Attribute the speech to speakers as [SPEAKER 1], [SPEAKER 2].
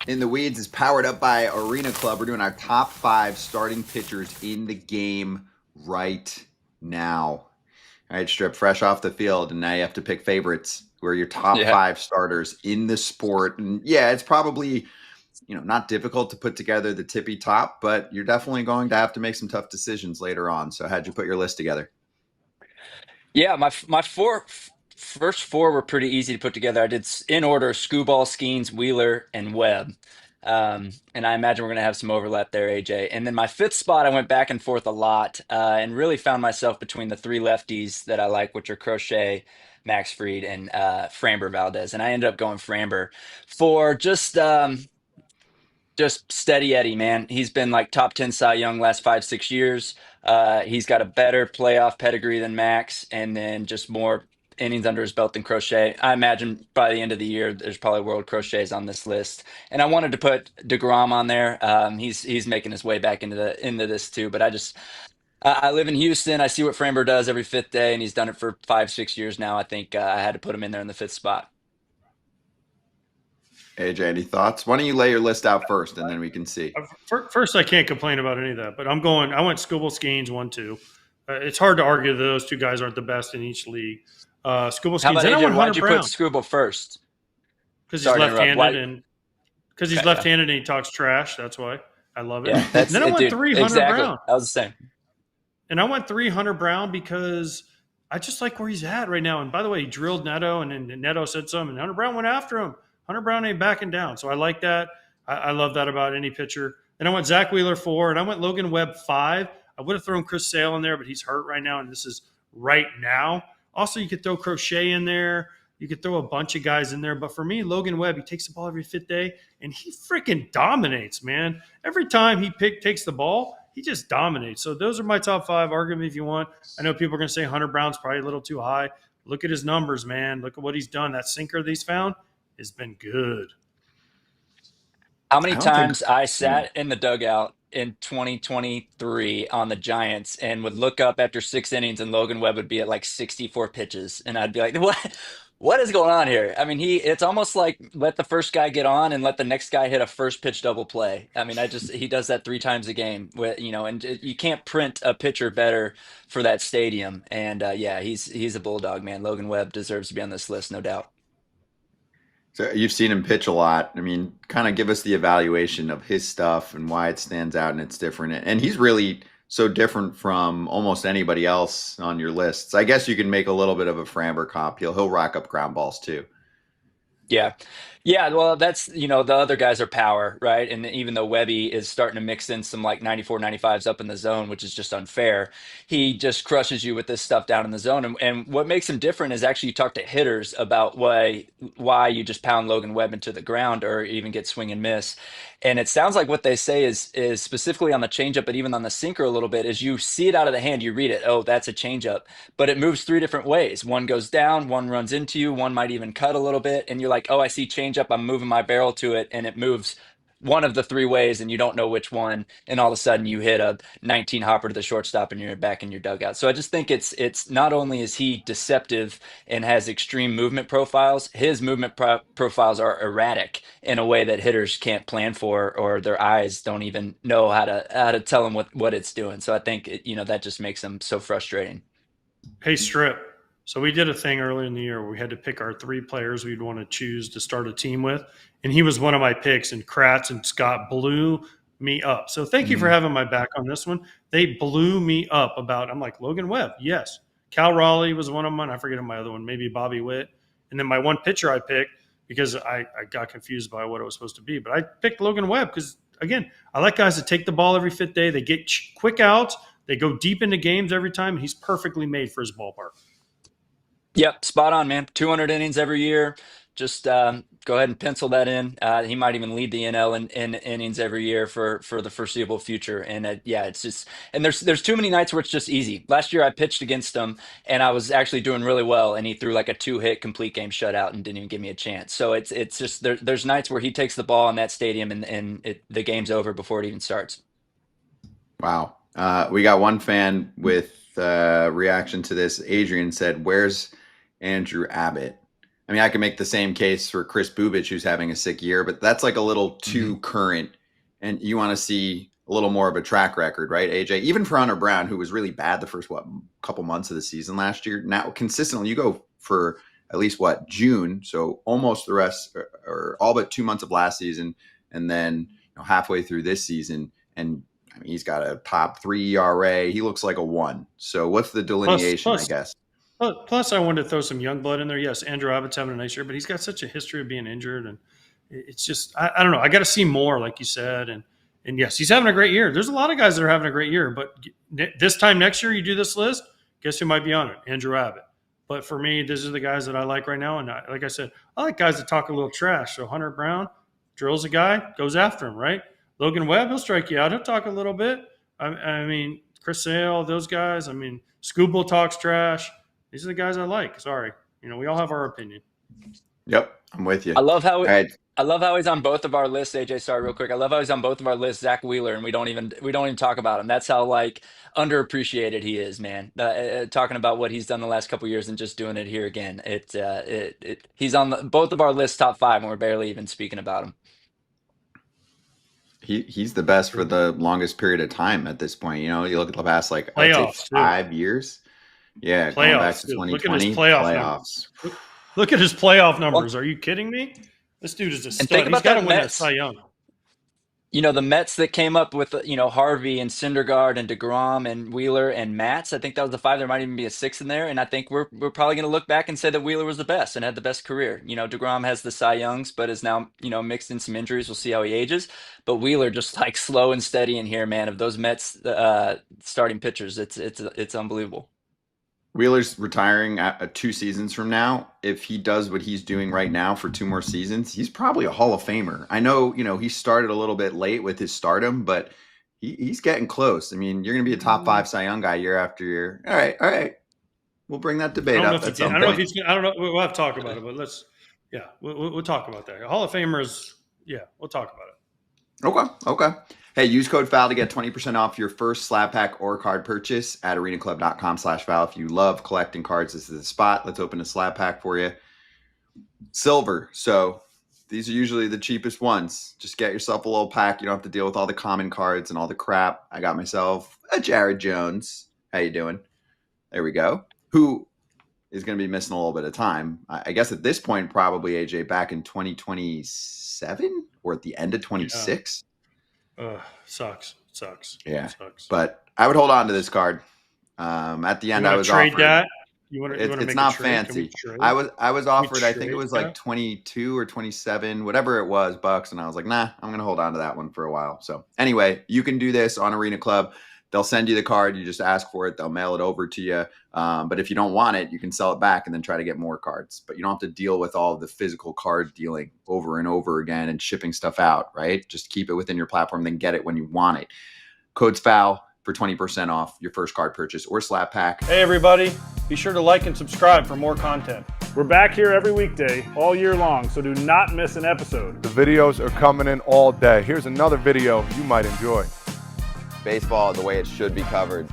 [SPEAKER 1] in the Weeds is powered up by Arena Club. We're doing our top 5 starting pitchers in the game right now. All right, Strip, fresh off the field, and now you have to pick favorites. Who are your top
[SPEAKER 2] Yeah.
[SPEAKER 1] 5 starters in the sport? And yeah, it's probably not difficult to put together the tippy top, but you're definitely going to have to make some tough decisions later on. So, how'd you put your list together?
[SPEAKER 2] Yeah, my first four were pretty easy to put together. I did in order: Screwball, Skeens, Wheeler, and Webb. And I imagine we're going to have some overlap there, AJ. And then my fifth spot, I went back and forth a lot, and really found myself between the three lefties that I like, which are Crochet, Max Fried, and Framber Valdez. And I ended up going Framber for just steady Eddie, man. He's been like top 10 Cy Young last 5, 6 years. He's got a better playoff pedigree than Max, and then just more innings under his belt than Crochet. I imagine by the end of the year, there's probably World Crochets on this list. And I wanted to put DeGrom on there. He's making his way back into this too. But I live in Houston. I see what Framber does every fifth day, and he's done it for 5, 6 years now. I think I had to put him in there in the fifth spot.
[SPEAKER 1] AJ, any thoughts? Why don't you lay your list out first, and then we can see.
[SPEAKER 3] First, I can't complain about any of that, but I went Scooble Skeens 1-2. It's hard to argue that those two guys aren't the best in each league. Scooble
[SPEAKER 2] How
[SPEAKER 3] Skeens.
[SPEAKER 2] about
[SPEAKER 3] Then I
[SPEAKER 2] AJ?
[SPEAKER 3] went
[SPEAKER 2] Why'd
[SPEAKER 3] Hunter
[SPEAKER 2] you put
[SPEAKER 3] Brown
[SPEAKER 2] Screwball first?
[SPEAKER 3] because he's
[SPEAKER 2] Sorry to interrupt.
[SPEAKER 3] left-handed
[SPEAKER 2] Why?
[SPEAKER 3] and because he's
[SPEAKER 2] Okay, yeah.
[SPEAKER 3] left-handed and he talks trash. That's why I love it.
[SPEAKER 2] Yeah,
[SPEAKER 3] And
[SPEAKER 2] that's
[SPEAKER 3] then I
[SPEAKER 2] it,
[SPEAKER 3] went
[SPEAKER 2] dude.
[SPEAKER 3] 300
[SPEAKER 2] Exactly.
[SPEAKER 3] Brown,
[SPEAKER 2] That was the same.
[SPEAKER 3] and I went 300 Brown because I just like where he's at right now. And by the way, he drilled Neto, and then Neto said something, and Hunter Brown went after him. Hunter Brown ain't backing down, so I like that. I love that about any pitcher. Then I went Zach Wheeler 4, and I went Logan Webb 5. I would have thrown Chris Sale in there, but he's hurt right now, and this is right now. Also, you could throw Crochet in there. You could throw a bunch of guys in there. But for me, Logan Webb, he takes the ball every fifth day, and he freaking dominates, man. Every time he takes the ball, he just dominates. So those are my top 5. Argue me if you want. I know people are going to say Hunter Brown's probably a little too high. Look at his numbers, man. Look at what he's done. That sinker that he's found has been good.
[SPEAKER 2] How
[SPEAKER 1] I
[SPEAKER 2] many
[SPEAKER 1] don't think.
[SPEAKER 2] times I
[SPEAKER 1] Yeah.
[SPEAKER 2] sat in the dugout in 2023 on the Giants and would look up after 6 innings and Logan Webb would be at like 64 pitches, and I'd be like, "What? What is going on here?" I mean, it's almost like let the first guy get on and let the next guy hit a first pitch double play. I mean, he does that 3 times a game, and you can't print a pitcher better for that stadium. And yeah, he's a bulldog, man. Logan Webb deserves to be on this list, no doubt.
[SPEAKER 1] So you've seen him pitch a lot. I mean, kind of give us the evaluation of his stuff and why it stands out and it's different. And he's really so different from almost anybody else on your lists. I guess you can make a little bit of a Framber comp. He'll rack up ground balls too.
[SPEAKER 2] Yeah. Yeah, well, the other guys are power, right? And even though Webby is starting to mix in some like 94, 95s up in the zone, which is just unfair, he just crushes you with this stuff down in the zone. And what makes him different is actually you talk to hitters about why you just pound Logan Webb into the ground or even get swing and miss. And it sounds like what they say is specifically on the changeup, but even on the sinker a little bit, is you see it out of the hand, you read it, oh, that's a changeup, but it moves 3 different ways. One goes down, one runs into you, one might even cut a little bit, and you're like, oh, I see changeup. I'm moving my barrel to it, and it moves one of the 3 ways, and you don't know which one. And all of a sudden, you hit a 19 hopper to the shortstop, and you're back in your dugout. So I just think it's not only is he deceptive and has extreme movement profiles, his movement profiles are erratic in a way that hitters can't plan for, or their eyes don't even know how to tell him what it's doing. So I think that just makes him so frustrating.
[SPEAKER 3] Hey, Strip. So we did a thing early in the year where we had to pick our 3 players we'd want to choose to start a team with, and he was one of my picks. And Kratz and Scott blew me up. So thank you for
[SPEAKER 2] Mhm.
[SPEAKER 3] having my back on this one. They blew me up about. I'm like Logan Webb, yes. Cal Raleigh was one of them. I forget my other one, maybe Bobby Witt. And then my one pitcher I picked because I got confused by what it was supposed to be, but I picked Logan Webb because again, I like guys that take the ball every fifth day. They get quick outs. They go deep into games every time. And he's perfectly made for his ballpark.
[SPEAKER 2] Yep, spot on, man. 200 innings every year. Just go ahead and pencil that in. He might even lead the NL in innings every year for the foreseeable future. And yeah, it's just and there's too many nights where it's just easy. Last year I pitched against him and I was actually doing really well, and he threw like a 2-hit complete game shutout and didn't even give me a chance. So it's just there's nights where he takes the ball in that stadium and the game's over before it even starts.
[SPEAKER 1] Wow. We got one fan with reaction to this. Adrian said, "Where's Andrew Abbott?" I mean, I can make the same case for Chris Bubich, who's having a sick year, but that's like a little too current. And you want to see a little more of a track record, right, AJ? Even for Hunter Brown, who was really bad the first, couple months of the season last year. Now, consistently, you go for at least, June, so almost the rest, or all but 2 months of last season, and then halfway through this season. And I mean, he's got a top 3 ERA. He looks like a 1. So what's the delineation, I guess?
[SPEAKER 3] Plus, I wanted to throw some young blood in there. Yes, Andrew Abbott's having a nice year, but he's got such a history of being injured, and it's just I don't know. I got to see more, like you said, and yes, he's having a great year. There's a lot of guys that are having a great year, but this time next year, you do this list, guess who might be on it? Andrew Abbott. But for me, these are the guys that I like right now, and like I said, I like guys that talk a little trash. So Hunter Brown drills a guy, goes after him, right? Logan Webb, he'll strike you out. He'll talk a little bit. I mean, Chris Sale, those guys. I mean, Scooble talks trash. These are the guys I like. Sorry, we all have our opinion.
[SPEAKER 1] Yep, I'm with you.
[SPEAKER 2] I love how
[SPEAKER 1] right.
[SPEAKER 2] I love how he's on both of our lists. AJ, sorry, real quick. I love how he's on both of our lists. Zach Wheeler, and we don't even talk about him. That's how like underappreciated he is, man. Talking about what he's done the last couple years and just doing it here again. He's on both of our lists top 5, and we're barely even speaking about him.
[SPEAKER 1] He's the best for the longest period of time at this point. You look at the past I would say 5 years. Yeah,
[SPEAKER 3] playoffs,
[SPEAKER 1] going back to 2020.
[SPEAKER 3] Look at his playoffs. Look at his playoff numbers. Are you kidding me? This dude is a stud. He's got to win that Cy Young.
[SPEAKER 2] The Mets that came up with Harvey and Syndergaard and DeGrom and Wheeler and Matz. I think that was the 5. There might even be a 6 in there, and I think we're probably going to look back and say that Wheeler was the best and had the best career. DeGrom has the Cy Youngs, but is now mixed in some injuries. We'll see how he ages. But Wheeler just like slow and steady in here, man. Of those Mets starting pitchers, it's unbelievable.
[SPEAKER 1] Wheeler's retiring 2 seasons from now. If he does what he's doing right now for 2 more seasons, he's probably a Hall of Famer. I know, he started a little bit late with his stardom, but he's getting close. I mean, you're going to be a top 5 Cy Young guy year after year. All right. We'll bring that debate up at some point.
[SPEAKER 3] I don't know. We'll have to talk about it, but we'll talk about that. Hall of Famers, we'll talk about it.
[SPEAKER 1] Okay. Hey, use code FAL to get 20% off your first slab pack or card purchase at arenaclub.com/FAL. If you love collecting cards, this is the spot. Let's open a slab pack for you. Silver. So these are usually the cheapest ones. Just get yourself a little pack. You don't have to deal with all the common cards and all the crap. I got myself a Jared Jones. How you doing? There we go. Who is going to be missing a little bit of time. I guess at this point, probably AJ back in 2027 or at the end of 26.
[SPEAKER 3] Sucks.
[SPEAKER 1] Yeah,
[SPEAKER 3] sucks.
[SPEAKER 1] But I would hold on to this card. At the end, I was
[SPEAKER 3] trade
[SPEAKER 1] offered.
[SPEAKER 3] That?
[SPEAKER 1] It's not fancy. I was offered. I think it was like 22 or 27, whatever it was, bucks, and I was like, nah, I'm gonna hold on to that one for a while. So anyway, you can do this on Arena Club. They'll send you the card. You just ask for it. They'll mail it over to you. But if you don't want it, you can sell it back and then try to get more cards. But you don't have to deal with all of the physical card dealing over and over again and shipping stuff out, right? Just keep it within your platform, then get it when you want it. Code's FAL for 20% off your first card purchase or slab pack.
[SPEAKER 3] Hey, everybody. Be sure to like and subscribe for more content.
[SPEAKER 4] We're back here every weekday, all year long, so do not miss an episode.
[SPEAKER 5] The videos are coming in all day. Here's another video you might enjoy.
[SPEAKER 1] Baseball the way it should be covered.